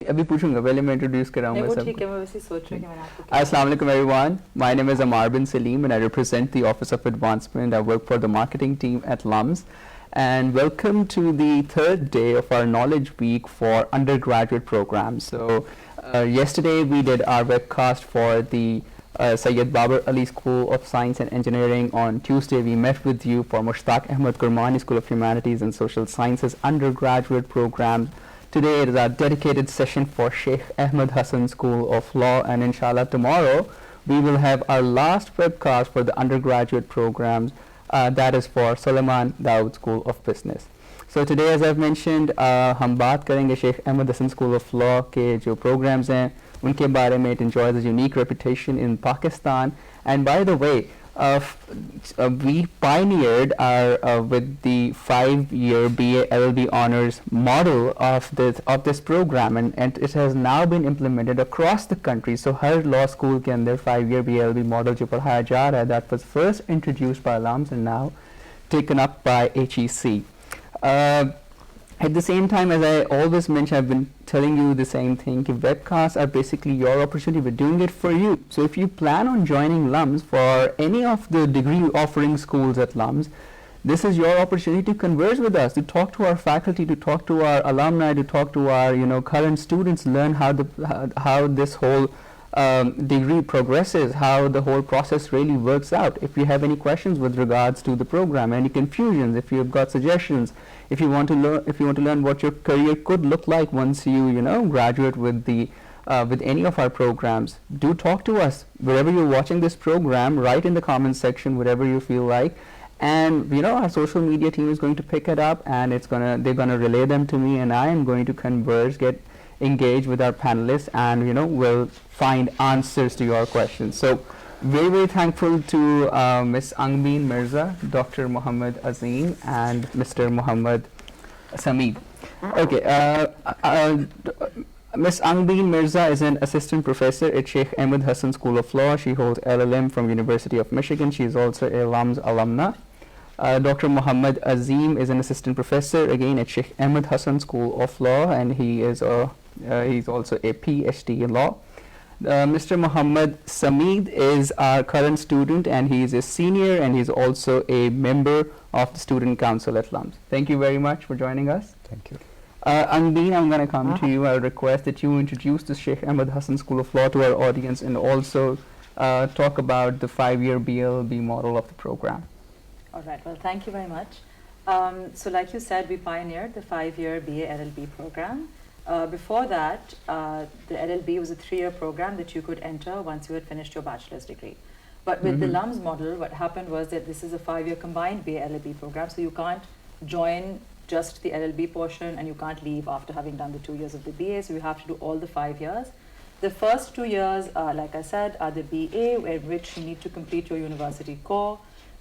अभी पूछूंगा, पहले मैं इंट्रोड्यूस कराऊंगा नहीं वो सबको. ठीक है, मैं वैसे सोच रही हूँ कि मैंने आपको क्या Assalamu alaikum everyone. My name is Amar bin Salim and I represent the Office of Advancement. I work for the marketing team at LUMS. And welcome to the third day of our Knowledge Week for undergraduate programs. So yesterday we did our webcast for the Sayyid Babar Ali School of Science and Engineering. On Tuesday we met with you for Mushtaq Ahmad Kurmani School of Humanities and Social Sciences undergraduate program. Today it is our dedicated session for Sheikh Ahmed Hassan School of Law, and inshallah tomorrow we will have our last webcast for the undergraduate programs, that is for Sulaiman Dawood School of Business. So today, as I've mentioned, हम बात करेंगे Sheikh Ahmed Hassan School of Law के जो programs हैं उनके बारे में. It enjoys a unique reputation in Pakistan, and by the way, we pioneered with the 5-year BA-LL.B honors model of this program, and it has now been implemented across the country. So her law school के अंदर 5-year BA-LL.B model जो पढ़ाया जा रहा है, that was first introduced by LUMS and now taken up by HEC. At the same time, as I always mention, I've been telling you the same thing, webcasts are basically your opportunity. We're doing it for you. So if you plan on joining LUMS for any of the degree offering schools at LUMS, this is your opportunity to converse with us, to talk to our faculty, to talk to our alumni, to talk to our current students, learn how this whole degree progresses, how the whole process really works out. If you have any questions with regards to the program, any confusions, if you've got suggestions, if you want to learn what your career could look like once you graduate with any of our programs, do talk to us wherever you're watching this program. Write in the comments section whatever you feel like, and our social media team is going to pick it up, and they're gonna relay them to me, and I am going to converse, get engaged with our panelists, and we'll find answers to your questions. So very, very thankful to Ms. Angbeen Mirza, Dr. Muhammad Azim, and Mr. Muhammad Sameed. Okay, Ms. Angbeen Mirza is an assistant professor at Sheikh Ahmed Hassan School of Law. She holds LLM from University of Michigan. She is also a LUMS alumna. Dr. Muhammad Azim is an assistant professor again at Sheikh Ahmed Hassan School of Law, and he's also a PhD in law. Mr. Muhammad Sameed is our current student, and he is a senior, and he's also a member of the Student Council at LUMS. Thank you very much for joining us. Thank you. Angbeen, I'm going to come to you. I'll request that you introduce the Sheikh Ahmed Hassan School of Law to our audience, and also talk about the 5-year BA-LL.B model of the program. All right, well, thank you very much. So like you said, we pioneered the 5-year BA-LL.B program. Before that, the LL.B was a 3-year program that you could enter once you had finished your bachelor's degree. But with the LUMS model, what happened was that this is a 5-year combined BA-LL.B program, so you can't join just the LL.B portion and you can't leave after having done the 2 years of the BA, so you have to do all the 5 years. The first 2 years, like I said, are the BA, in which you need to complete your university core.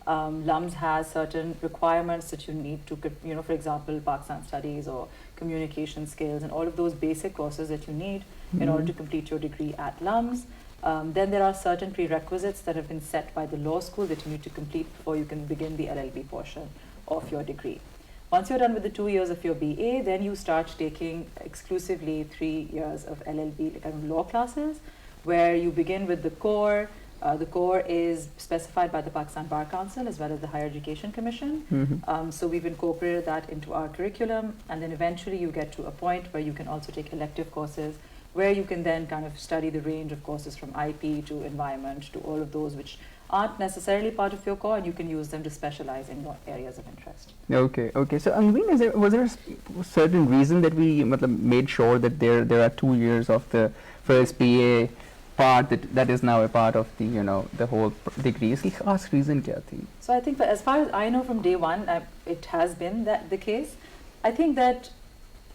LUMS has certain requirements that you need to, for example, Pakistan studies or communication skills and all of those basic courses that you need in order to complete your degree at LUMS. Then there are certain prerequisites that have been set by the law school that you need to complete before you can begin the LL.B portion of your degree. Once you're done with the 2 years of your BA, then you start taking exclusively 3 years of LL.B kind of law classes, where you begin with the core. The core is specified by the Pakistan Bar Council as well as the Higher Education Commission. So we've incorporated that into our curriculum, and then eventually you get to a point where you can also take elective courses, where you can then kind of study the range of courses from IP to environment to all of those which aren't necessarily part of your core, and you can use them to specialize in your areas of interest. Okay. So Angbeen, was there a certain reason that we made sure that there are 2 years of the first BA part that is now a part of the the whole degree? Iski khas reason kya thi? So I think, as far as I know, from day one, it has been the case. I think that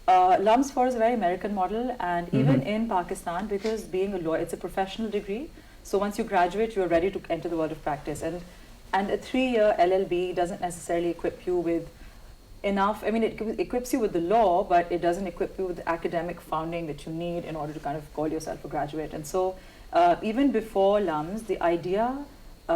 LUMS 4 is a very American model, and even in Pakistan, because being a lawyer, it's a professional degree. So once you graduate, you're ready to enter the world of practice, and a 3-year LL.B doesn't necessarily equip you with enough. I mean, it equips you with the law, but it doesn't equip you with the academic founding that you need in order to kind of call yourself a graduate. And so even before LUMS, the idea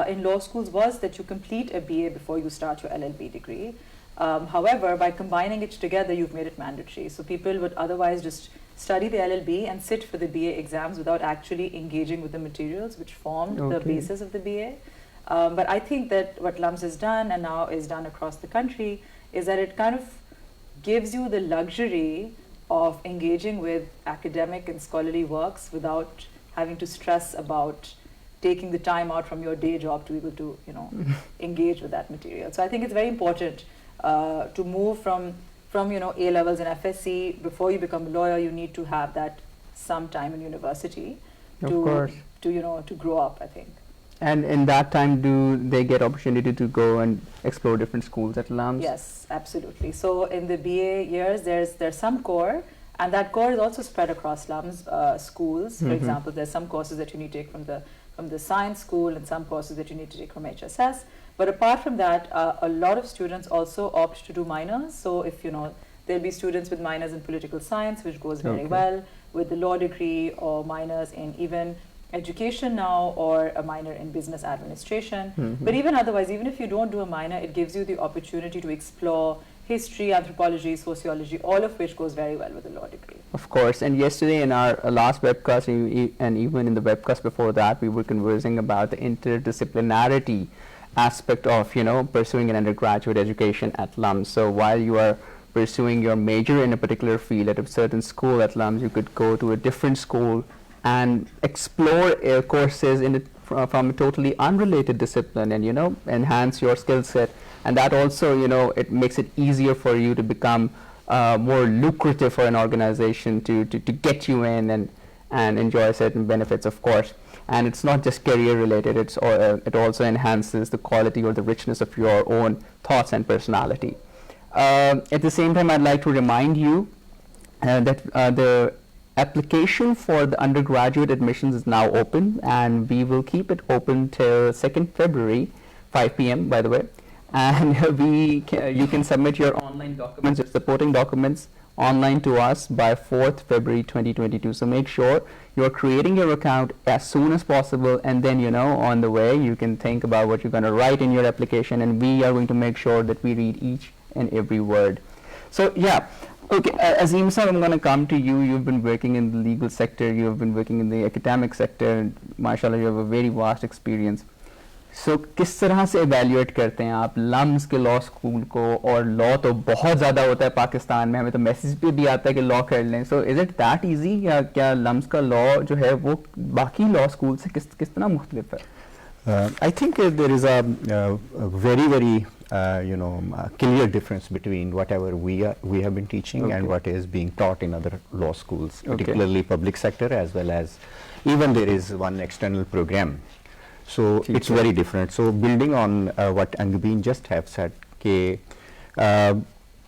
in law schools was that you complete a BA before you start your LL.B degree. However, by combining it together, you've made it mandatory. So people would otherwise just study the LLB and sit for the BA exams without actually engaging with the materials which formed the basis of the BA. But I think that what LUMS has done and now is done across the country is that it kind of gives you the luxury of engaging with academic and scholarly works without having to stress about taking the time out from your day job to be able to, engage with that material. So I think it's very important to move from A levels and FSC. Before you become a lawyer, you need to have that some time in university to grow up, I think. And in that time, do they get opportunity to go and explore different schools at LUMS? Yes, absolutely. So in the BA years, there's some core, and that core is also spread across LUMS schools. For example, there's some courses that you need to take from the science school and some courses that you need to take from HSS. But apart from that, a lot of students also opt to do minors. So if there'll be students with minors in political science, which goes very well, with the law degree, or minors in even education now, or a minor in business administration. But even otherwise, even if you don't do a minor, it gives you the opportunity to explore history, anthropology, sociology, all of which goes very well with a law degree. Of course. And yesterday in our last webcast, and even in the webcast before that, we were conversing about the interdisciplinarity aspect of pursuing an undergraduate education at LUMS. So while you are pursuing your major in a particular field at a certain school at LUMS, you could go to a different school and explore courses from a totally unrelated discipline, and enhance your skill set. And that also it makes it easier for you to become more lucrative for an organization to get you in and enjoy certain benefits, of course. And it's not just career related, it also enhances the quality or the richness of your own thoughts and personality. At the same time, I'd like to remind you that the application for the undergraduate admissions is now open, and we will keep it open till 2nd February, 5 p.m. by the way. And you can submit your online documents, your supporting documents, online to us by 4th February 2022. So make sure you're creating your account as soon as possible, and then on the way you can think about what you're going to write in your application, and we are going to make sure that we read each and every word. So okay, Azim sir, I'm going to come to you. You've been working in the legal sector, you've been working in the academic sector, and mashallah, you have a very vast experience. So किस तरह से evaluate करते हैं आप LUMS के law school को? और law तो बहुत ज़्यादा होता है पाकिस्तान में, हमें तो message पे भी आता है कि law कर लें. So is it that easy, या क्या LUMS का law जो है वो बाकी law school से किस तरह मुख्तलिफ है? I think there is a very clear difference between whatever we have been teaching and what is being taught in other law schools, particularly public sector, as well as even there is one external program. So it's very different. So building on what Angabeen just have said,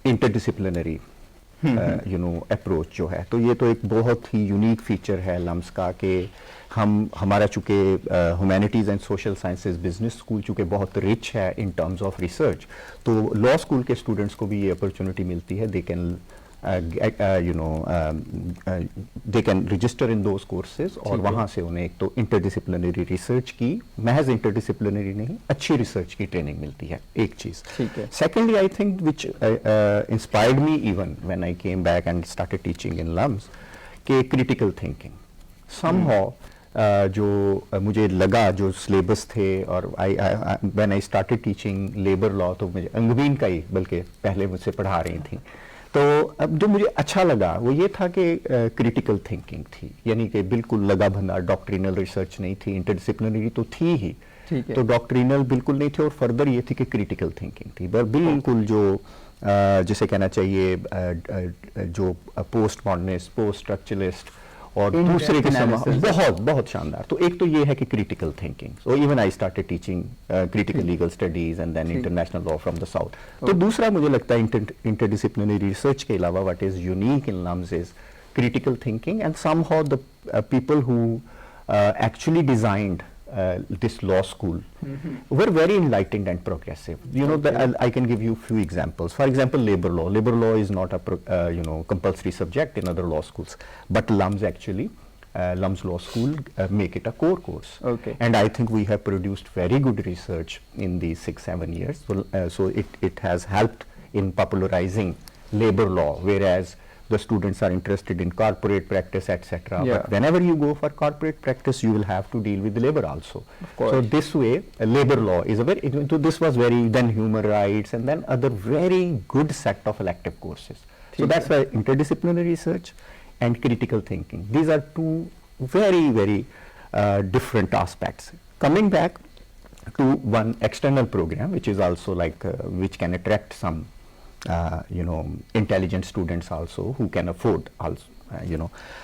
interdisciplinary approach जो है, तो ये तो एक बहुत ही unique feature है LUMS का कि हमारा चूँकि humanities and social sciences business school चूँकि बहुत rich है in terms of research, तो law school के students को भी ये opportunity मिलती है. They can they can register in those courses, और वहाँ से उन्हें एक तो interdisciplinary research की, महज interdisciplinary नहीं, अच्छी research की training मिलती है, एक चीज़. Secondly, I think which inspired me even when I came back and started teaching in LUMS, कि critical thinking. Somehow जो मुझे लगा जो syllabus थे, और when I started teaching labor law, तो मुझे अंगबीन का ही बल्कि पहले मुझसे पढ़ा रही थी, तो अब जो मुझे अच्छा लगा वो ये था कि क्रिटिकल थिंकिंग थी, यानी कि बिल्कुल लगा भंदा डॉक्ट्रिनल रिसर्च नहीं थी, इंटरडिसिप्लिनरी तो थी ही, तो डॉक्ट्रिनल बिल्कुल नहीं थे, और फर्दर ये थी कि क्रिटिकल थिंकिंग थी. पर बिल्कुल जो जिसे कहना चाहिए जो पोस्ट मॉडर्निस्ट, पोस्ट स्ट्रक्चरलिस्ट और दूसरे किस्म, बहुत शानदार. तो एक तो ये है कि critical thinking. So even I started teaching critical legal studies and then international law from the south. तो दूसरा मुझे लगता है इंटरडिसिप्लिनरी रिसर्च के अलावा what is unique in LUMS is critical thinking, and somehow the people who actually designed this law school were very enlightened and progressive. I can give you few examples. For example, labor law. Labor law is not a compulsory subject in other law schools, but LUMS actually, LUMS Law School make it a core course. And I think we have produced very good research in these 6-7 years. So it has helped in popularizing labor law, whereas the students are interested in corporate practice, etc. Yeah. But whenever you go for corporate practice, you will have to deal with labor also. Of course. So this way, labor law is a very, this was very, then human rights, and then other very good set of elective courses. So that's why interdisciplinary research and critical thinking. These are two very, very different aspects. Coming back to one external program, which is also like, which can attract some intelligent students also who can afford also,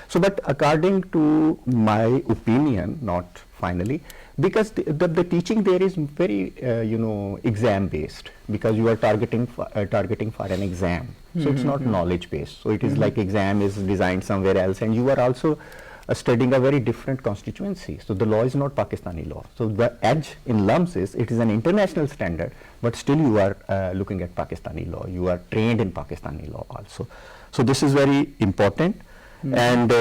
So, but according to my opinion, not finally, because the teaching there is very, exam based, because you are targeting for an exam. So it's not knowledge based. So it is like exam is designed somewhere else, and you are also studying a very different constituency. So the law is not Pakistani law. So the edge in LUMS is, it is an international standard, but still you are looking at Pakistani law. You are trained in Pakistani law also. So this is very important. And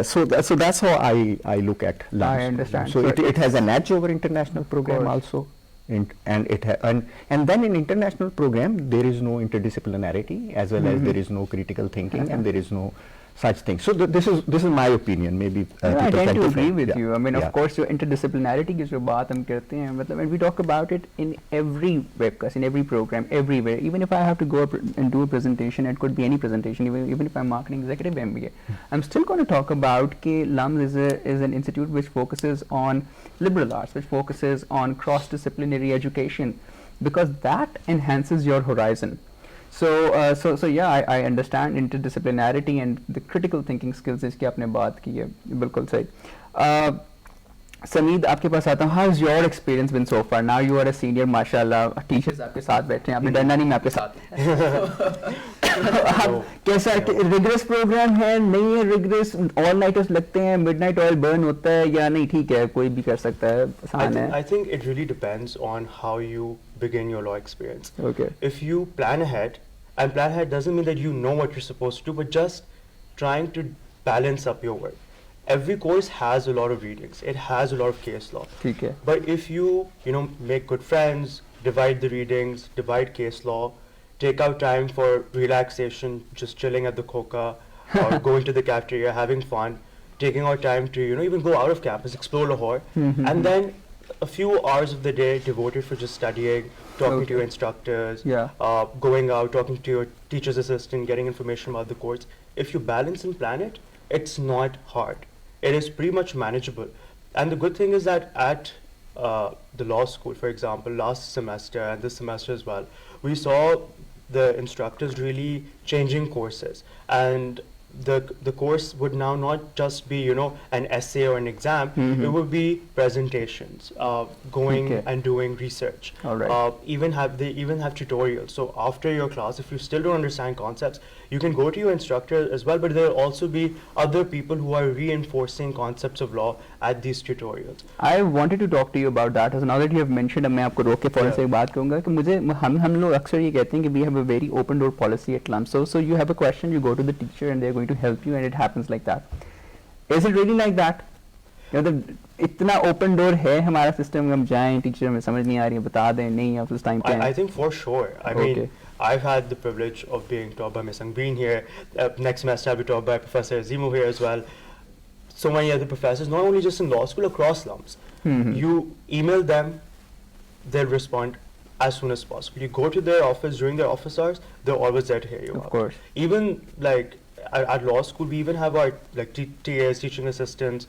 so that's how I look at LUMS. I understand. So it has an edge over international program also. And then in international program there is no interdisciplinarity, as well as there is no critical thinking, and there is no such thing. So this is my opinion. Maybe I tend to agree with you. I mean, Yeah. of course, your interdisciplinarity की जो बात हम करते हैं, मतलब when we talk about it in every webcast, in every program, everywhere, even if I have to go up and do a presentation, it could be any presentation, even if I'm marketing executive MBA, I'm still going to talk about कि LUMS is an institute which focuses on liberal arts, which focuses on cross-disciplinary education, because that enhances your horizon. So yeah, I understand interdisciplinarity and the critical thinking skills इसकी आपने बात की है, बिल्कुल सही. समीद, आपके पास आता हूँ. How's your experience been so far? Now you are a senior, माशाल्लाह, teachers आपके साथ बैठे हैं, आपने डरना नहीं, मैं आपके साथ हूँ. आप कैसा rigorous program है, नहीं है rigorous, all nighters लगते हैं, midnight oil burn होता है, या नहीं ठीक है, कोई भी कर सकता है, आसान है? I think it really depends on how you begin your law experience. Okay. If you plan ahead, and plan ahead doesn't mean that you know what you're supposed to do, but just trying to balance up your work. Every course has a lot of readings. It has a lot of case law. ठीक है. But if you make good friends, divide the readings, divide case law, take out time for relaxation, just chilling at the Khoka, or going to the cafeteria, having fun, taking out time to even go out of campus, explore Lahore, and then a few hours of the day devoted for just studying, talking to your instructors, going out, talking to your teacher's assistant, getting information about the course. If you balance and plan it, it's not hard. It is pretty much manageable. And the good thing is that at the law school, for example, last semester and this semester as well, we saw the instructors really changing courses. And the course would now not just be an essay or an exam. It would be presentations, going and doing research. All right. They even have tutorials. So after your class, if you still don't understand concepts, you can go to your instructor as well, but there will also be other people who are reinforcing concepts of law at these tutorials. I wanted to talk to you about that. As now that you have mentioned, मैं आपको रोक के फौरन से एक बात कहूँगा कि मुझे हम लोग अक्सर ये कहते हैं कि we have a very open door policy at LUMS. So you have a question, you go to the teacher and they're going to help you, and it happens like that. Is it really like that? इतना open door है हमारा system, हम जाएं, teacher हमें समझ नहीं आ रही है, बता दें, नहीं आप उस time पे I think for sure. I mean, I've had the privilege of being taught by Ms. Angbeen here. Next semester I'll be taught by Professor Azimu here as well. So many other professors, not only just in law school, across LUMS. You email them, they'll respond as soon as possible. You go to their office during their office hours, they're always there to hear you out. Of course. Even like at law school, we even have our like TAs, teaching assistants.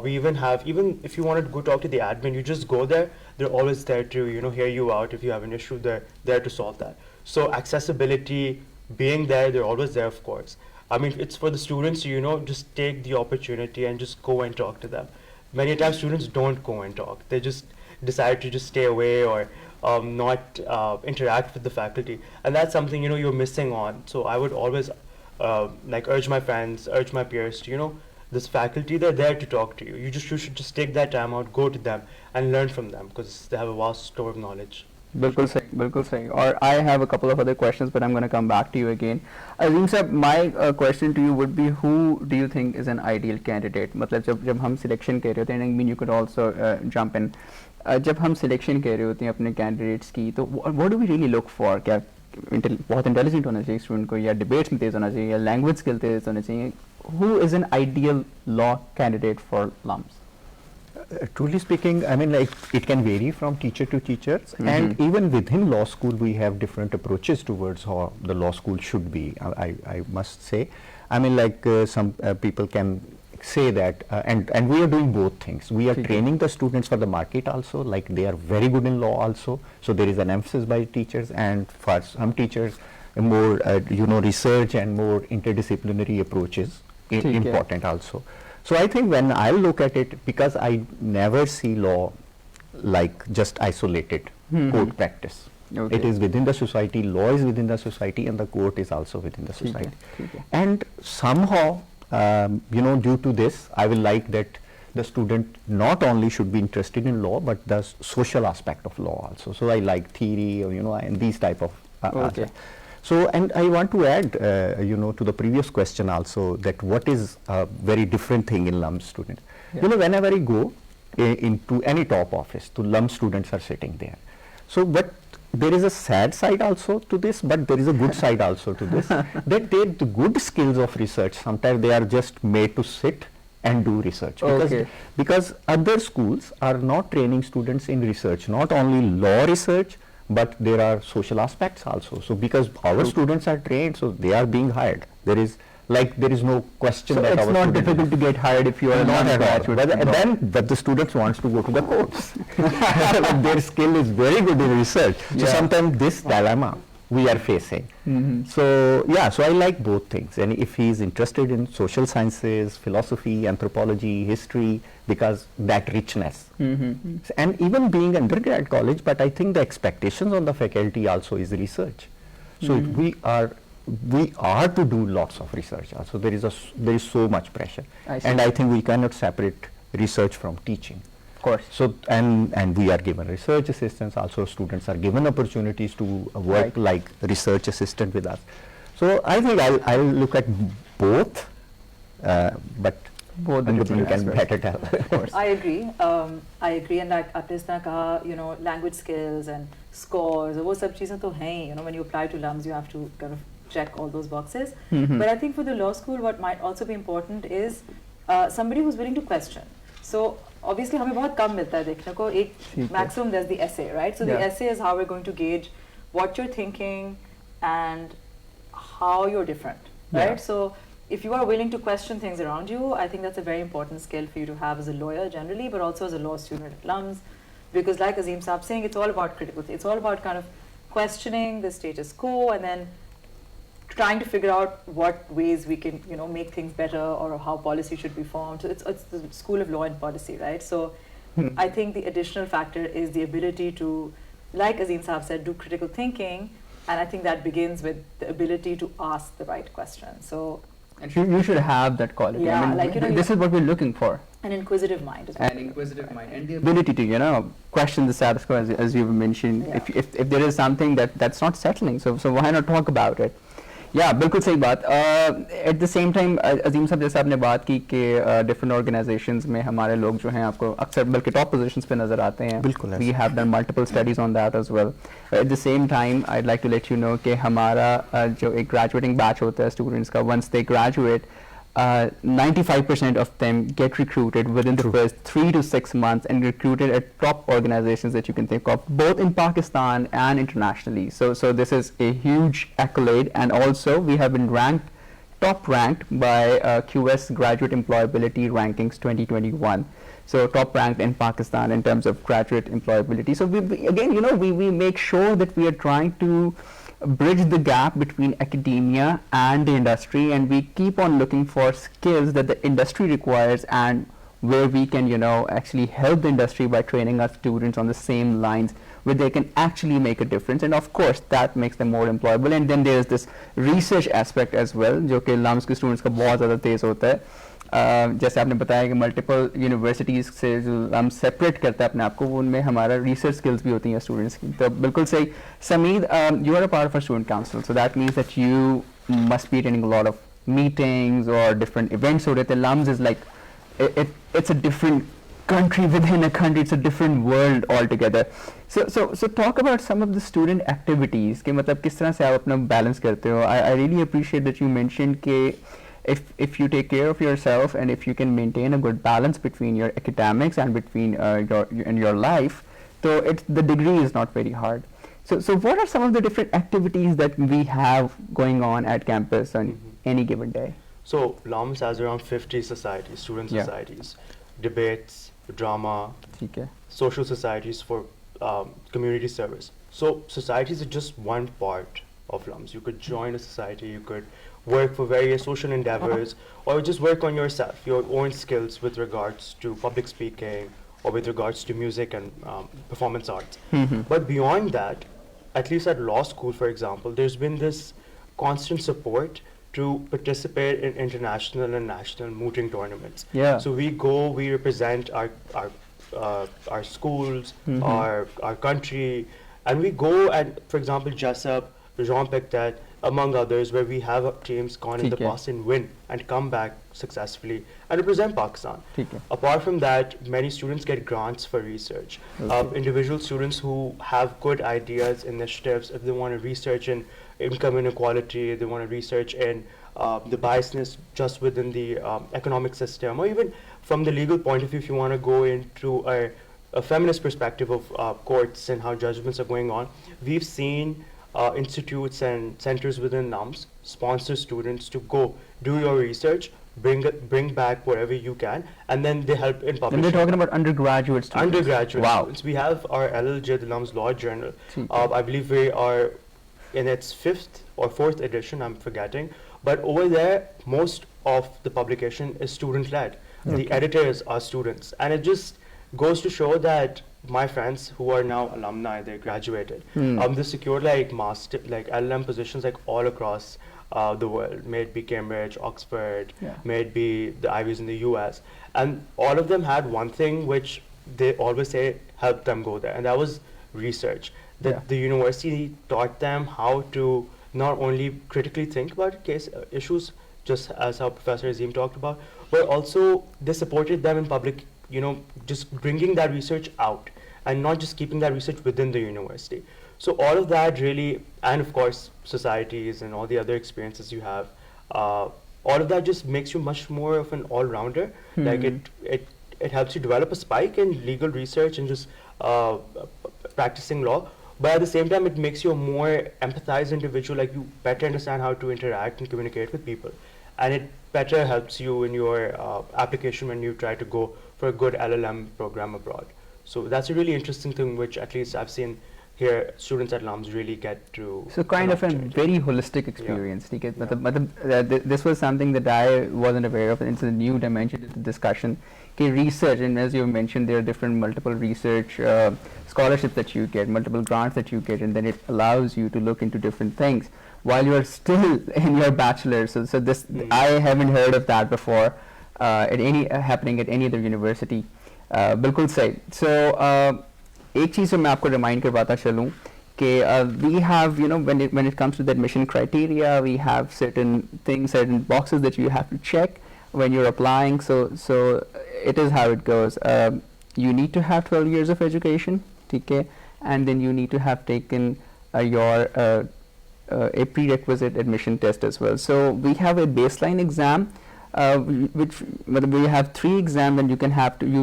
We even have, even if you wanted to go talk to the admin, you just go there. They're always there to hear you out. If you have an issue, they're there to solve that. So accessibility, being there, they're always there, of course. I mean, it's for the students to just take the opportunity and just go and talk to them. Many times students don't go and talk. They just decide to just stay away or not interact with the faculty, and that's something you're missing on. So I would always like urge my friends, urge my peers to this faculty, they're there to talk to you. You should just take that time out, go to them and learn from them, because they have a vast store of knowledge. बिल्कुल सही. Or I have a couple of other questions, but I'm going to come back to you again. Azim sir, my question to you would be, who do you think is an ideal candidate? मतलब जब हम selection कर रहे होते हैं, I mean you could also jump in. जब हम selection कर रहे होते हैं अपने candidates की, तो what do we really look for? क्या बहुत इंटेलिजेंट होना चाहिए स्टूडेंट को, या डिबेट्स में तेज़ होना चाहिए, या लैंग्वेज स्किल तेज़ होने चाहिए, who is an ideal law candidate for LUMS? Truly speaking, I mean, like, it can vary from teacher to teachers, and even within law school we have different approaches towards how the law school should be. I must say, I mean, like, some people can say that, and we are doing both things. We are training the students for the market also, like they are very good in law also, so there is an emphasis by teachers, and for some teachers more research and more interdisciplinary approaches important also. So I think when I look at it, because I never see law like just isolated court practice. It is within the society, law is within the society, and the court is also within the society. And somehow, due to this, I will like that the student not only should be interested in law, but the social aspect of law also. So I like theory, and these type of aspects. So, and I want to add, to the previous question also, that what is a very different thing in LUMS students. Whenever I go into any top office, the LUMS students are sitting there. So, but there is a sad side also to this, but there is a good side also to this, that the good skills of research, sometimes they are just made to sit and do research. Because other schools are not training students in research, not only law research, but there are social aspects also. So because our students are trained, so they are being hired. There is no question that it's not difficult to get hired if you are not a graduate. But the students wants to go to the courts. Their skill is very good in research. So sometimes this dilemma we are facing. So I like both things. And if he is interested in social sciences, philosophy, anthropology, history, because that richness. And even being undergrad college, but I think the expectations on the faculty also is research. So we are to do lots of research also. There is so much pressure. And I think we cannot separate research from teaching. Course. So and we are given research assistants also. Students are given opportunities to work like research assistant with us. So I think I'll look at both, but both you can better tell. Of course. I agree, and like Apnisna kaha, language skills and scores, वो सब चीजें तो हैं ही. When you apply to LUMS, you have to kind of check all those boxes. But I think for the law school, what might also be important is somebody who's willing to question. So obviously हमें बहुत कम मिलता है देखने को. एक maximum there's the essay, right? So the essay is how we're going to gauge what you're thinking and how you're different, right? So if you are willing to question things around you, I think that's a very important skill for you to have as a lawyer generally, but also as a law student at LUMS, because like Azim Saab saying, it's all about critical thinking. It's all about kind of questioning the status quo and then trying to figure out what ways we can, make things better, or how policy should be formed. So it's the school of law and policy, right? So I think the additional factor is the ability to, like Azim Saab said, do critical thinking, and I think that begins with the ability to ask the right question. So and you should have that quality. Yeah, I mean, this is what we're looking for. An inquisitive mind as well. An inquisitive mind, and the ability to, question the status quo, as you've mentioned. If there is something that's not settling, so why not talk about it? Yeah, बिल्कुल सही बात. At the same time, अजीम साहब जैसे आपने बात की कि different organizations में हमारे लोग जो हैं आपको अक्सर बल्कि top positions पे नज़र आते हैं. बिल्कुल. We have done multiple studies on that as well. At the same time, I'd like to let you know कि हमारा जो एक graduating batch होता है students का, once they graduate, 95% of them get recruited within the first 3 to 6 months and recruited at top organizations that you can think of, both in Pakistan and internationally. So this is a huge accolade, and also we have been top ranked by QS Graduate Employability Rankings 2021. So top ranked in Pakistan in terms of graduate employability. So we make sure that we are trying to bridge the gap between academia and the industry, and we keep on looking for skills that the industry requires and where we can actually help the industry by training our students on the same lines where they can actually make a difference, and of course that makes them more employable. And then there's this research aspect as well, जो कि LUMS के students का बहुत ज़्यादा तेज़ होता है. जैसे आपने बताया कि मल्टीपल यूनिवर्सिटीज़ से जो हम सेपरेट करते हैं अपने आप को, वो उनमें हमारा रिसर्च स्किल्स भी होती हैं स्टूडेंट्स की. तो बिल्कुल सही. Sameed, you are a part of a student council, so that means that you must be attending a lot of meetings or different events over there. LUMS is like it's a different country within a country. It's a different world altogether. So talk about some of the student activities. कि मतलब किस तरह से आप अपना balance करते हो? I really appreciate that you mentioned कि if you take care of yourself and if you can maintain a good balance between your academics and between your life, so the degree is not very hard. So what are some of the different activities that we have going on at campus on any given day? So LUMS has around 50 societies, student societies, debates, drama, social societies for community service. So societies are just one part of LUMS. You could join a society, you could work for various social endeavors, or just work on yourself, your own skills with regards to public speaking or with regards to music and performance arts. But beyond that, at least at law school, for example, there's been this constant support to participate in international and national mooting tournaments. So we go, we represent our schools, our country, and we go and, for example, Jessup, Jean Pictet, among others, where we have teams gone in the past and win and come back successfully and represent Pakistan. Apart from that, many students get grants for research. Individual students who have good ideas, initiatives, if they want to research in income inequality, if they want to research in the biasness just within the economic system, or even from the legal point of view, if you want to go into a feminist perspective of courts and how judgments are going on, we've seen institutes and centers within LUMS sponsor students to go do your research, bring back whatever you can, and then they help in publishing. And we're talking about undergraduate students. Undergraduate students. We have our LLJ, the LUMS Law Journal. I believe we are in its 5th or 4th edition, I'm forgetting. But over there, most of the publication is student-led. The editors are students. And it just goes to show that my friends who are now alumni, they graduated, they secured like master, like LLM positions like all across the world. May it be Cambridge, Oxford, may it be the Ivies in the US. And all of them had one thing which they always say helped them go there, and that was research. That the university taught them how to not only critically think about case issues, just as our Professor Azim talked about, but also they supported them in public, just bringing that research out and not just keeping that research within the university. So all of that really, and of course societies and all the other experiences you have, all of that just makes you much more of an all-rounder. Like it helps you develop a spike in legal research and just practicing law. But at the same time, it makes you a more empathized individual, like you better understand how to interact and communicate with people. And it better helps you in your application when you try to go for a good LLM program abroad. So that's a really interesting thing, which at least I've seen here students at LUMS really get to. So kind of a very holistic experience. This was something that I wasn't aware of, and it's a new dimension to the discussion. Research, and as you mentioned, there are different multiple research scholarships that you get, multiple grants that you get, and then it allows you to look into different things while you are still in your bachelor's. So this, I haven't heard of that before happening at any other university. बिल्कुल सही. So एक चीज़ मैं आपको remind करवाता चलूँ कि we have, when it comes to the admission criteria, we have certain things, certain boxes that you have to check when you're applying. So it is how it goes. You need to have 12 years of education, okay, and then you need to have taken a prerequisite admission test as well. So we have a baseline exam, which we have 3 exams, and you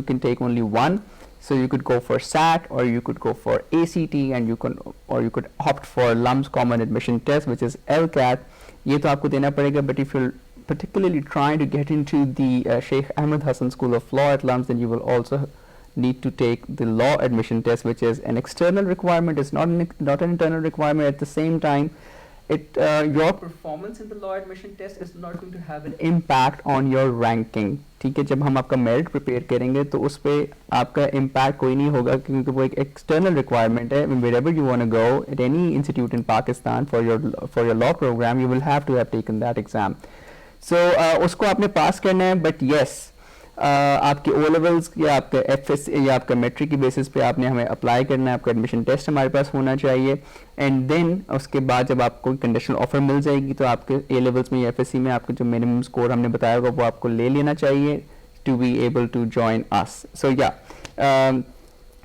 can take only one. So you could go for SAT, or you could go for ACT, and you could opt for LUMS Common Admission Test, which is LCAT. ये तो आपको देना पड़ेगा. But if you're particularly trying to get into the Sheikh Ahmed Hassan School of Law at LUMS, then you will also need to take the law admission test, which is an external requirement. It's not an internal requirement. At the same time, your performance in the law admission test is not going to have an impact on your ranking. ठीक है, जब हम आपका merit prepare करेंगे तो उस पे आपका इम्पैक्ट कोई नहीं होगा, क्योंकि वो एक एक्सटर्नल रिक्वायरमेंट है. wherever you want to go at any institute in Pakistan for your law program, you will have to have taken that exam. So उसको आपने पास करना है. But yes, आपके O levels या आपका FS या आपका मेट्रिक की बेसिस पे आपने हमें अप्लाई करना है. आपका एडमिशन टेस्ट हमारे पास होना चाहिए, एंड देन उसके बाद जब आपको कंडीशनल ऑफर मिल जाएगी तो आपके A levels में या FSC में आपका जो मिनिमम स्कोर हमने बताया होगा वो आपको ले लेना चाहिए. to be able to join us. So yeah,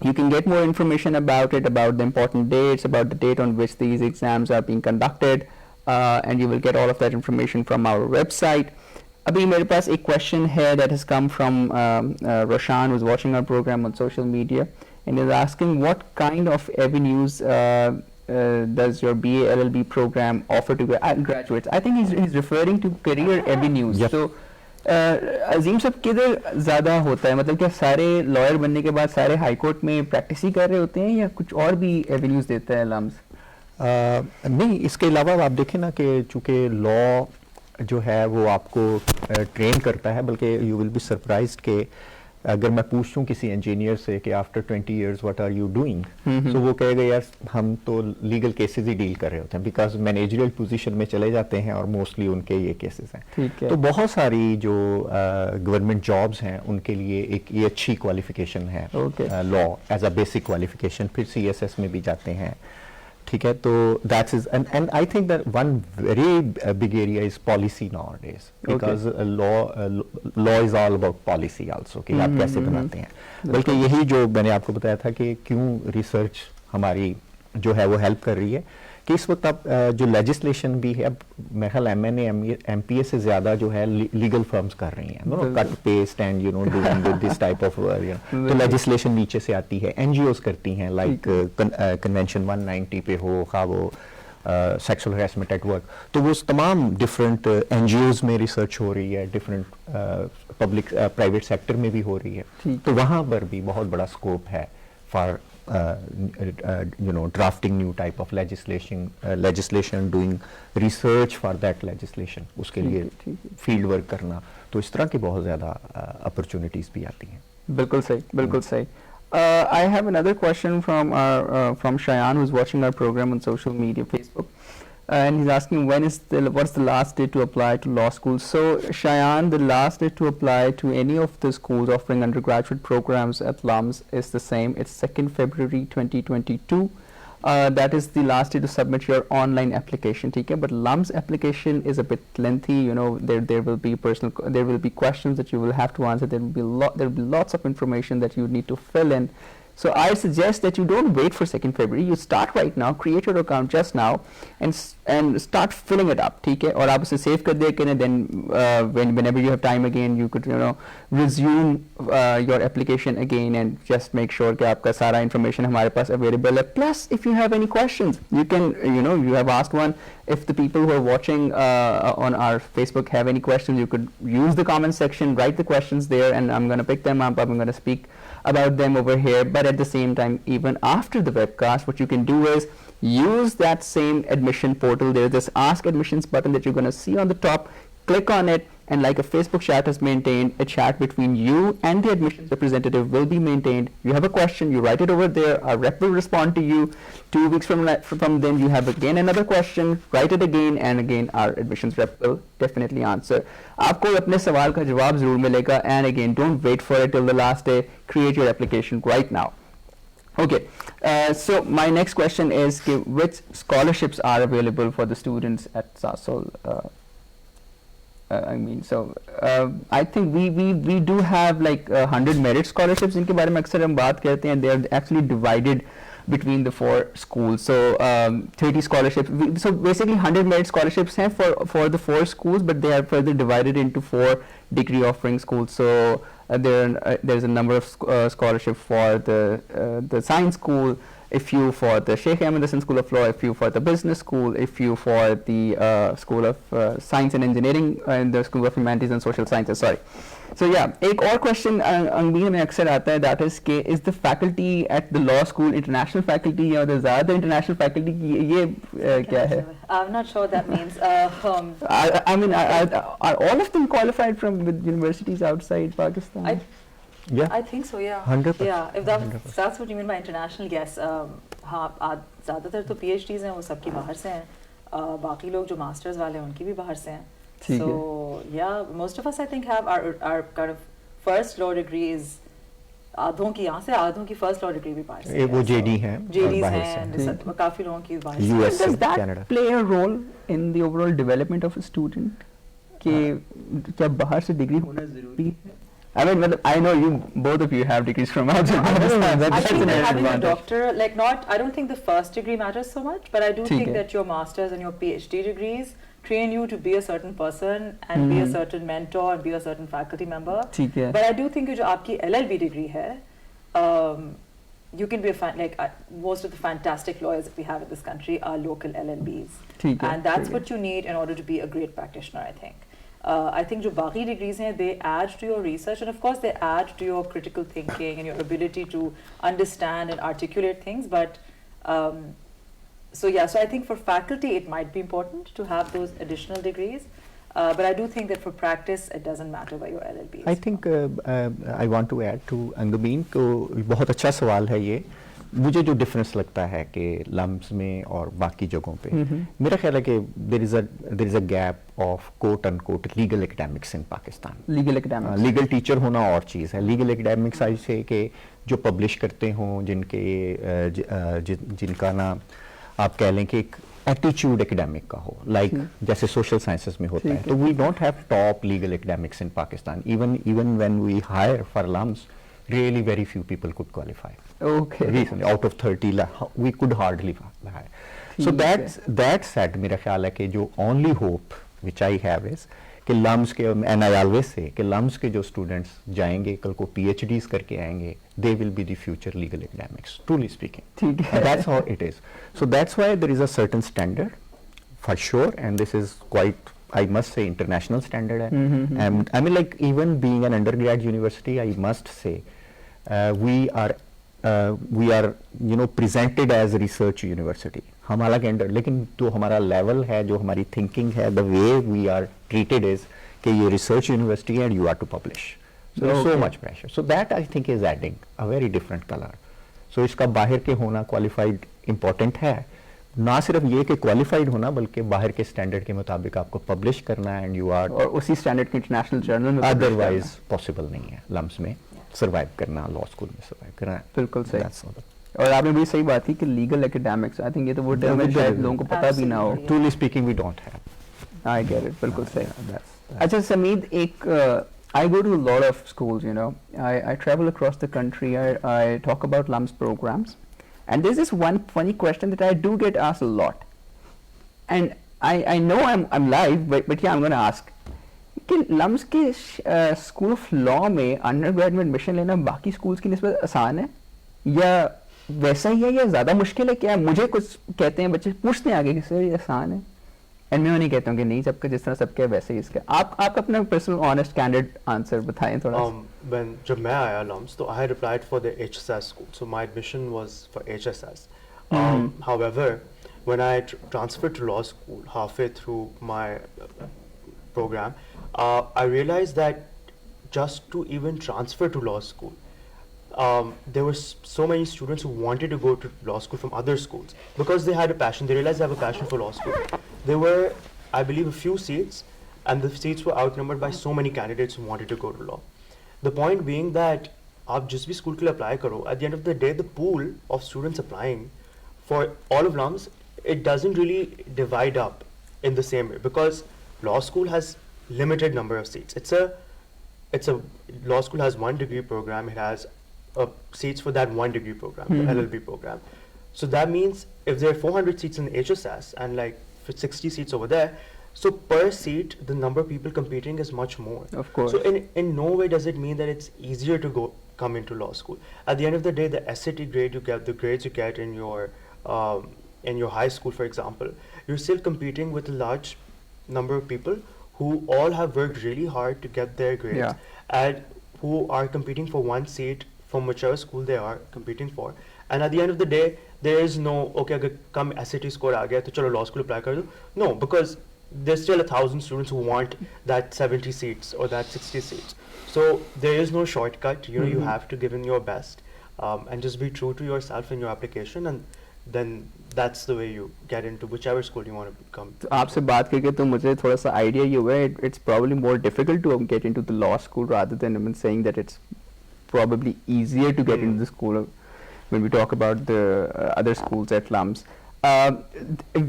you can get more information about it, about the important dates, about the date on which these exams are being conducted, and you will get all of that information from our website. अभी मेरे पास एक question है that has come from Roshan, who's watching our program on social media, and is asking what kind of avenues does your BA-LL.B program offer to graduates? I think he's referring to career avenues. Yes. So अजीम साहब किधर ज़्यादा होता है, मतलब क्या सारे lawyer बनने के बाद सारे हाई कोर्ट में प्रैक्टिस ही कर रहे होते हैं या कुछ और भी एवेन्यूज़ देता है लम्स? नहीं, इसके अलावा आप देखें ना कि चूँकि लॉ जो है वो आपको ट्रेन करता है, बल्कि यू विल बी सरप्राइज्ड कि अगर मैं पूछूं किसी इंजीनियर से कि after 20 years what are you doing, तो वो कहेगा यार हम तो लीगल केसेस ही डील कर रहे होते हैं, बिकॉज मैनेजरियल पोजीशन में चले जाते हैं और मोस्टली उनके ये केसेस हैं. तो बहुत सारी जो गवर्नमेंट जॉब्स हैं उनके लिए एक ये अच्छी क्वालिफिकेशन है law as a basic qualification. फिर CSS में भी जाते हैं, ठीक है. तो that's is and I think that one very big area is policy nowadays, because law is all about policy also कि आप कैसे बनाते हैं. बल्कि यही जो मैंने आपको बताया था कि क्यों रिसर्च हमारी जो है वो हेल्प कर रही है कि इस वक्त अब जो लेजिस्लेशन भी है, अब मेरे ख्याल MNA MPA से ज़्यादा जो है लीगल फर्म्स कर रही हैं, cut paste and doing with this type of तो लेजिस्लेशन नीचे से आती है, NGOs करती हैं, लाइक कन्वेंशन 190 पे हो, खा वो सेक्सुअल हैरेसमेंट एट वर्क, तो वो तमाम डिफरेंट NGOs में रिसर्च हो रही है, डिफरेंट पब्लिक प्राइवेट सेक्टर में भी हो रही है. तो वहाँ पर भी बहुत बड़ा स्कोप है for drafting new type of legislation, doing research for that legislation, उसके लिए field work करना, तो इस तरह की बहुत ज़्यादा opportunities भी आती हैं. बिल्कुल सही, बिल्कुल सही. I have another question from Shayan, who's watching our program on social media, Facebook. And he's asking what's the last day to apply to law school. So Shayan, the last day to apply to any of the schools offering undergraduate programs at LUMS is the same. It's 2nd February 2022. That is the last day to submit your online application, okay? But LUMS application is a bit lengthy, there will be questions that you will have to answer, there will be lots of information that you need to fill in. So I suggest that you don't wait for 2nd February. You start right now, create your account just now, and start filling it up, ठीक है? और आप उसे save कर दें, then whenever you have time again, you could resume your application again and just make sure कि आपका सारा information हमारे पास available है. Plus, if you have any questions, you can you have asked one. If the people who are watching on our Facebook have any questions, you could use the comment section, write the questions there, and I'm going to pick them up. I'm going to speak about them over here. But at the same time, even after the webcast, what you can do is use that same admission portal. There's this Ask Admissions button that you're going to see on the top. Click on it, and like a Facebook chat is maintained, a chat between you and the admissions representative will be maintained. You have a question, you write it over there, our rep will respond to you. 2 weeks from then, you have again another question, write it again, and again our admissions rep will definitely answer. आपको अपने सवाल का जवाब ज़रूर मिलेगा, and again, don't wait for it till the last day. Create your application right now. Okay, so my next question is which scholarships are available for the students at SAHSOL? I think we do have like 100 merit scholarships. इनके बारे में अक्सर हम बात करते हैं. They are actually divided between the 4 schools. So 30 scholarships. So basically 100 merit scholarships हैं for the 4 schools, but they are further divided into 4 degree offering schools. So there's a number of scholarships for the science school, a few for the Sheikh Ahmed Hassan School of Law, a few for the business school, a few for the School of Science and Engineering, and the School of Humanities and Social Sciences. Sorry. So yeah, एक और question अंगबीन में अक्सर आता है, that is के is the faculty at the law school international faculty या the ज़्यादा international faculty ये क्या है? I'm not sure what that means. I mean, are all of them qualified from with universities outside Pakistan? Yeah, I think so. Yeah, 100%. Yeah, if that's what you mean by international, yes. हाँ, ज़्यादातर तो PhDs हैं वो सबकी बाहर से हैं. बाकी लोग जो masters वाले हैं उनकी भी बाहर से हैं. So yeah, most of us I think have our kind of first law degree is आधों की यहाँ से, आधों की first law degree भी बाहर से. वो JD हैं. JDs हैं. काफी लोगों की बाहर से. US, Does that Canada play a role in the overall development of a student? कि क्या बाहर से डिग्री होना ज़रूरी है? I mean, I know you, both of you have degrees from outside. I think that having a doctor, like I don't think the first degree matters so much, but I do think that your master's and your PhD degrees train you to be a certain person and be a certain mentor and be a certain faculty member. But I do think that your LLB degree hai, you can be most of the fantastic lawyers that we have in this country are local LLBs. And that's what you need in order to be a great practitioner, I think. I think जो बाकी degrees हैं, they add to your research, and of course they add to your critical thinking and your ability to understand and articulate things. But so I think for faculty it might be important to have those additional degrees. But I do think that for practice it doesn't matter where your LLB is. I think I want to add to Angabeen को बहुत अच्छा सवाल है ये. मुझे जो difference लगता है कि लम्स में और बाकी जगहों पे मेरा ख्याल है कि there is a gap of quote unquote legal academics in Pakistan. Legal teacher होना और चीज़ है. लीगल एकेडमिक्स ऐसे कि जो पब्लिश करते हों, जिनका ना आप कह लें कि एक एटीट्यूड एकेडमिक का हो, जैसे सोशल साइंसेस में होता है. तो we don't have top legal academics in Pakistan. Even when we hire for LUMS, really very few people could qualify. Okay. Recently, out of 30, we could hardly hire. So that said, मेरा ख्याल है कि जो only hope which I have is कि lumps के, and I always say कि lumps के जो students जाएंगे कल को PhDs करके आएंगे, they will be the future legal academics, truly speaking. That's how it is. So that's why there is a certain standard, for sure, and this is quite, I must say, international standard. And I mean, like, even being an undergrad university, I must say, we are presented as a research university. हम अलग ender, लेकिन जो हमारा level है, जो हमारी thinking है, the way we are treated is कि ये research university and you are to publish. So much pressure. So that I think is adding a very different color. So इसका बाहर के होना qualified important है. ना सिर्फ ये कि क्वालिफाइड होना, बल्कि बाहर के स्टैंडर्ड के मुताबिक आपको पब्लिश करना एंड यू आर, और उसी स्टैंडर्ड के इंटरनेशनल जर्नल में. अदरवाइज पॉसिबल नहीं है लम्स में सर्वाइव करना, लॉ स्कूल में सर्वाइव करना. बिल्कुल सही. और आपने बड़ी सही बात की कि लीगल एकेडमिक्स, आई थिंक ये तो वो टर्म है शायद लोगों को पता भी ना हो. Truly speaking we don't have. I get it. बिल्कुल सही. अच्छा समीद, एक I go to a lot of schools, you know. I travel across the country. I talk about LUMS programs. And there's this one funny question that I do get asked a lot. And I know I'm live, but yeah, I'm going to ask. कि LUMS के school of law में undergraduate में admission लेना बाकी schools की निस्बत आसान है, या वैसा ही है, या ज़्यादा मुश्किल है? क्या मुझे कुछ कहते हैं बच्चे, पूछते हैं आगे कि सर ये आसान है, एंड मैं नहीं कहता हूँ कि नहीं, सबका जिस तरह सबके वैसे ही इसका. आप अपना पर्सनल ऑनेस्ट कैंडिड आंसर बताएं थोड़ा. When जब मैं आया LUMS, तो I had applied for the HSS school, so my admission was for HSS. However, when I transferred to law school halfway through my program, I realized that just to even transfer to law school, there were so many students who wanted to go to law school from other schools because they had a passion. They realized they have a passion for law school. There were, I believe, a few seats, and the seats were outnumbered by so many candidates who wanted to go to law. The point being that आप जिस भी school के लिए apply करो, at the end of the day, the pool of students applying for all of LUMS, it doesn't really divide up in the same way, because law school has limited number of seats. It's a law school has one degree program. It has seats for that one degree program, the LLB program. So that means if there are 400 seats in the HSS and like 60 seats over there, so per seat the number of people competing is much more. Of course. So in no way does it mean that it's easier to come into law school. At the end of the day, the SAT grade you get, the grades you get in your high school, for example, you're still competing with a large number of people who all have worked really hard to get their grades, and who are competing for one seat from whichever school they are competing for. And at the end of the day, there is no, okay, agar kam SAT score aa gaya, to chalo law school apply kar do. No, because there's still 1,000 students who want that 70 seats or that 60 seats. So there is no shortcut. You know, you have to give in your best, and just be true to yourself in your application, and then that's the way you get into whichever school you want to become. तो आपसे बात करके तो मुझे थोड़ा सा idea ये हुआ है, it's probably more difficult to get into the law school rather than even saying that it's probably easier to get into the school when we talk about the other schools at LUMS. A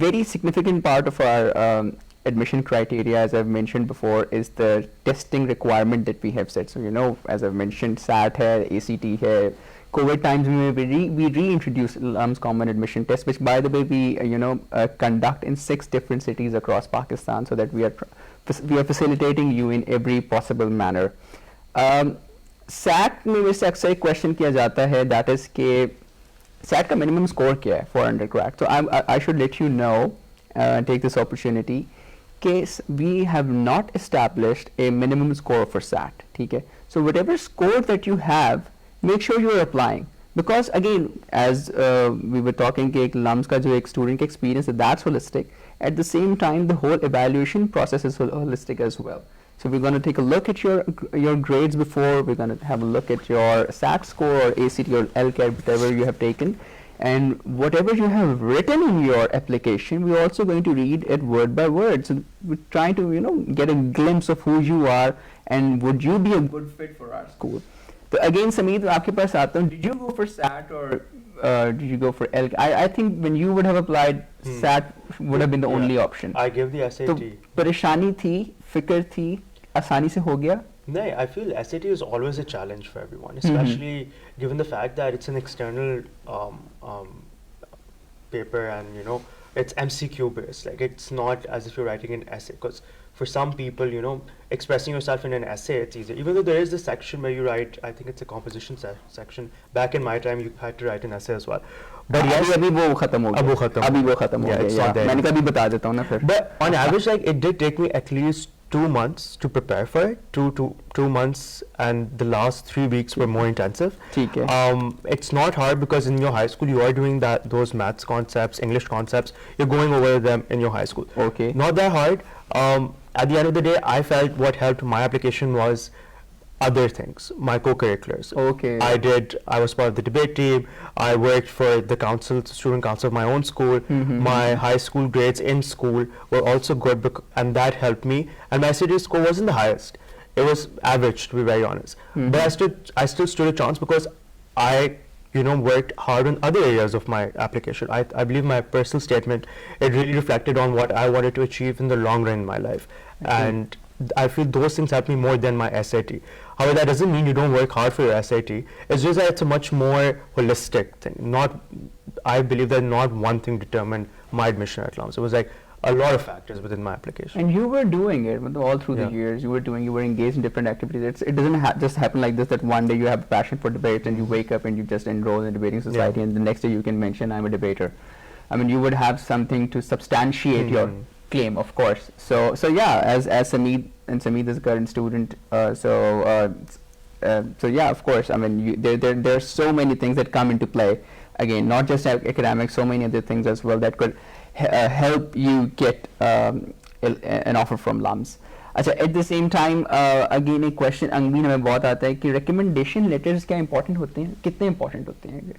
very significant part of our admission criteria, as I've mentioned before, is the testing requirement that we have set. So, you know, as I've mentioned, SAT hai, ACT hai. COVID times we reintroduced LUMS common admission test, which by the way we conduct in 6 different cities across Pakistan, so that we are facilitating you in every possible manner. SAT में वैसे अक्सर एक question किया जाता है, that is कि SAT का minimum score क्या है for undergrad. So I should let you know, take this opportunity, case we have not established a minimum score for SAT. ठीक है? So whatever score that you have, make sure you are applying, because again, as we were talking कि एक LUMS का जो एक student experience, that's holistic. At the same time, the whole evaluation process is holistic as well. So we're going to take a look at your grades before. We're going to have a look at your SAT score or ACT or LCAT, whatever you have taken, and whatever you have written in your application, we're also going to read it word by word. So we're trying to get a glimpse of who you are and would you be a good fit for our school. So again, Sameed, आपके पास आता हूँ. Did you go for SAT or did you go for LCAT? I think when you would have applied, SAT would have been the only option. I gave the SAT. तो परेशानी थी, फिक्र थी, आसानी से हो गया? No, I feel SAT is always a challenge for everyone, especially given the fact that it's an external paper, and it's MCQ based. Like, it's not as if you're writing an essay, because for some people, expressing yourself in an essay, it's easier. Even though there is this section where you write, I think it's a composition section. Back in my time, you had to write an essay as well. But yes, अभी वो खत्म हो गया. अभी वो खत्म हो गया. मैंने कभी बता देता हूँ ना फिर. But on average, like, it did take me at least 2 months to prepare for it. Two months, and the last 3 weeks were more intensive. ठीक है. It's not hard because in your high school you are doing those maths concepts, English concepts. You're going over them in your high school. Okay. Not that hard. At the end of the day, I felt what helped my application was other things, my co-curriculars. Okay. I was part of the debate team. I worked for the student council of my own school. My high school grades in school were also good, and that helped me. And my SAT score wasn't the highest. It was average, to be very honest. But I still stood a chance because I worked hard on other areas of my application. I believe my personal statement, it really reflected on what I wanted to achieve in the long run in my life. And I feel those things helped me more than my SAT. However, that doesn't mean you don't work hard for your SAT. It's just that it's a much more holistic thing. I believe that not one thing determined my admission at LUMS. It was like a lot of factors within my application. And you were doing it all through the years. You were engaged in different activities. It doesn't just happen like this, that one day you have a passion for debate and you wake up and you just enroll in the debating society, and the next day you can mention, I'm a debater. I mean, you would have something to substantiate your claim, of course. So yeah, as Sameed, and Sameed is a current student, so yeah, of course. I mean, there are so many things that come into play. Again, not just academics, so many other things as well that could help you get an offer from LUMS. अच्छा, at the same time, again एक question अंगवीन हमें बहुत आता है कि recommendation letters क्या important होते हैं, कितने important होते हैं?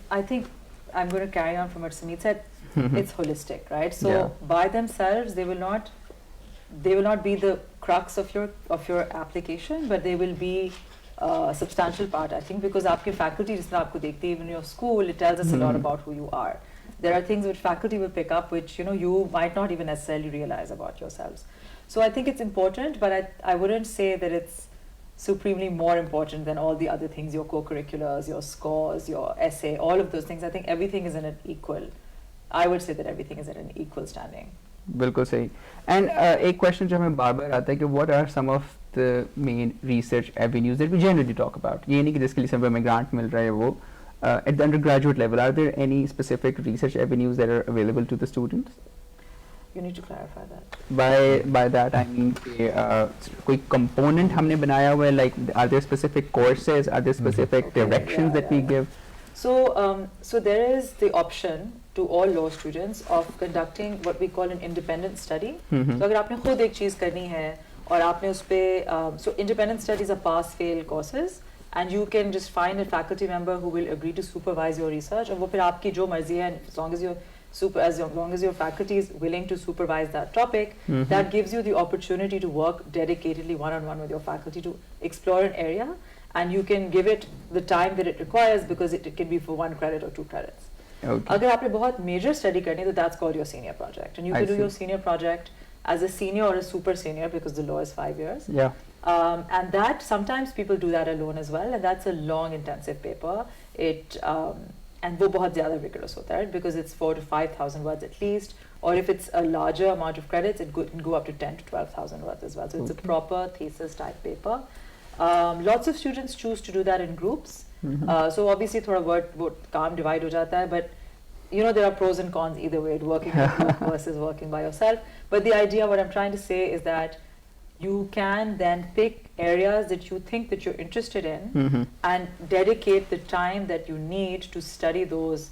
I think I'm going to carry on from what Sameed said. It's holistic, right? So by themselves, they will not be the crux of your application, but they will be a substantial part, I think, because आपके faculty जिस तरह आपको देखते हैं, even in your school, it tells us a lot about who you are. There are things which faculty will pick up which you might not even necessarily realize about yourselves. So I think it's important, but I wouldn't say that it's supremely more important than all the other things, your co-curriculars, your scores, your essay, all of those things. I think everything is in an equal, I would say that everything is at an equal standing. बिल्कुल सही. And एक question जो हमें बार बार आता है कि what are some of the main research avenues that we generally talk about? ये नहीं कि जिसके लिए सब हमें grant मिल रहा है वो. At the undergraduate level, are there any specific research avenues that are available to the students? You need to clarify that. By that I mean कोई component हमने बनाया हुआ है, like are there specific courses, are there specific directions that we give? So there is the option to all law students of conducting what we call an independent study. So अगर आपने खुद एक चीज़ करनी है और आपने उस पे so independent studies are pass-fail courses, and you can just find a faculty member who will agree to supervise your research, और वो फिर आपकी जो मर्जी है, as long as your faculty is willing to supervise that topic, that gives you the opportunity to work dedicatedly one-on-one with your faculty to explore an area, and you can give it the time that it requires because it can be for 1 credit or 2 credits. Okay. अगर आपने बहुत major study करनी है, तो that's called your senior project, and you can do your senior project as a senior or a super senior because the law is 5 years. Yeah. And that sometimes people do that alone as well, and that's a long intensive paper. It and वो बहुत ज़्यादा rigorous होता है because it's 4,000 to 5,000 words at least, or if it's a larger amount of credits, it can go up to 10,000 to 12,000 words as well. So it's a proper thesis type paper. Lots of students choose to do that in groups. So obviously थोड़ा word काम divide हो जाता है, but you know there are pros and cons either way, working in a group versus working by yourself. But the idea, what I'm trying to say is that you can then pick areas that you think that you're interested in and dedicate the time that you need to study those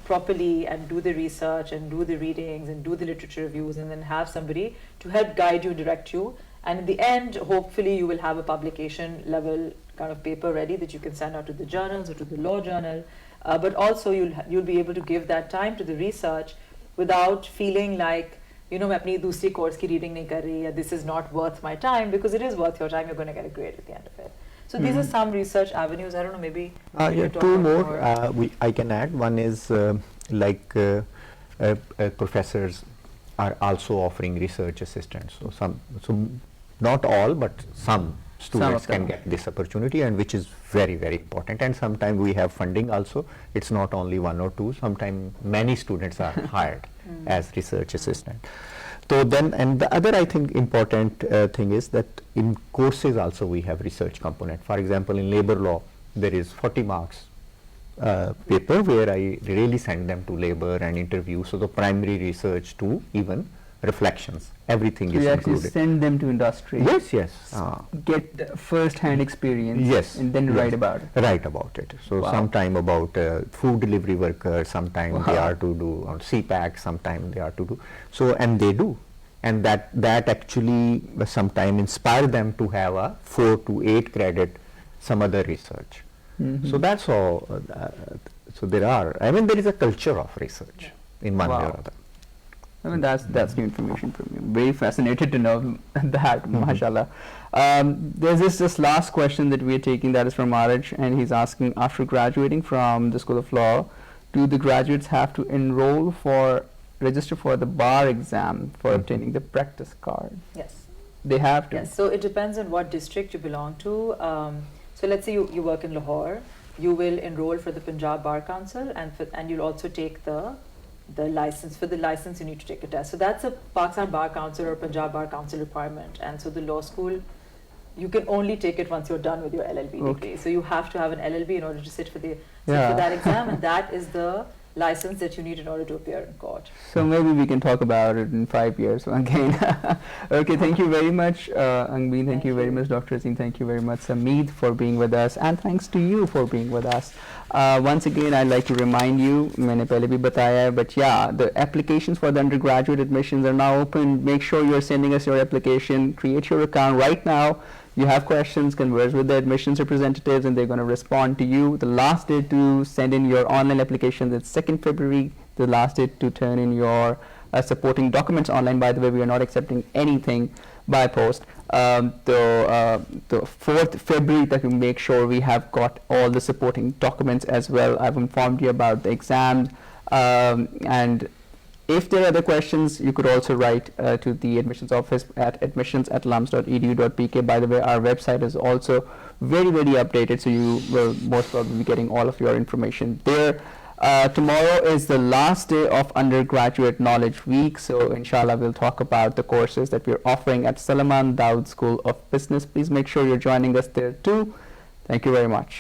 properly and do the research and do the readings and do the literature reviews, and then have somebody to help guide you, direct you. And in the end, hopefully you will have a publication level kind of paper ready that you can send out to the journals or to the law journal. But also you'll be able to give that time to the research without feeling like, you know, मैं अपनी दूसरी course की reading नहीं कर रही, this is not worth my time, because it is worth your time. You're going to get a grade at the end of it. So these are some research avenues. I don't know, maybe yeah, two more I can add. One is professors are also offering research assistants. So not all, but some students can get this opportunity, and which is very, very important. And sometimes we have funding also. It's not only one or two. Sometimes many students are hired as research assistant. So then, and the other I think important thing is that in courses also we have research component. For example, in labor law, there is 40 marks paper where I really send them to labor and interview. So the primary research to even reflections, everything is included. You actually send them to industry. Yes, yes. Get the first-hand experience. Yes. And then write about it. Write about it. So sometime about food delivery workers, sometime they are to do on CPAC, sometime they are to do. So, and they do. And that actually sometime inspire them to have a 4 to 8 credit some other research. So that's all. So there are, I mean, there is a culture of research in one way or other. I mean, that's new information from you. Very fascinated to know that, mashallah. There's this last question that we are taking, that is from Araj, and he's asking, after graduating from the School of Law, do the graduates have to register for the bar exam for obtaining the practice card? Yes. They have to? Yes, so it depends on what district you belong to. So let's say you work in Lahore, you will enroll for the Punjab Bar Council, and you'll also take the license. For the license, you need to take a test. So that's a Pakistan Bar Council or Punjab Bar Council requirement. And so the law school, you can only take it once you're done with your LLB degree. So you have to have an LLB in order to sit for that exam, and that is the license that you need in order to appear in court. So maybe we can talk about it in 5 years again. Okay, thank you very much, Angbeen. Thank you very much, Dr. Azim. Thank you very much, Sameed, for being with us. And thanks to you for being with us. Once again, I'd like to remind you, मैंने पहले भी बताया है, but yeah, the applications for the undergraduate admissions are now open. Make sure you're sending us your application. Create your account right now. You have questions, converse with the admissions representatives, and they're going to respond to you. The last day to send in your online applications is 2nd February. The last day to turn in your supporting documents online. By the way, we are not accepting anything by post. The 4th February, that we make sure we have got all the supporting documents as well. I've informed you about the exams, and if there are other questions, you could also write to the admissions office at admissions@lums.edu.pk. By the way, our website is also very, very updated, so you will most probably be getting all of your information there. Tomorrow is the last day of Undergraduate Knowledge Week, so inshallah we'll talk about the courses that we're offering at Salman Dawood School of Business. Please make sure you're joining us there too. Thank you very much.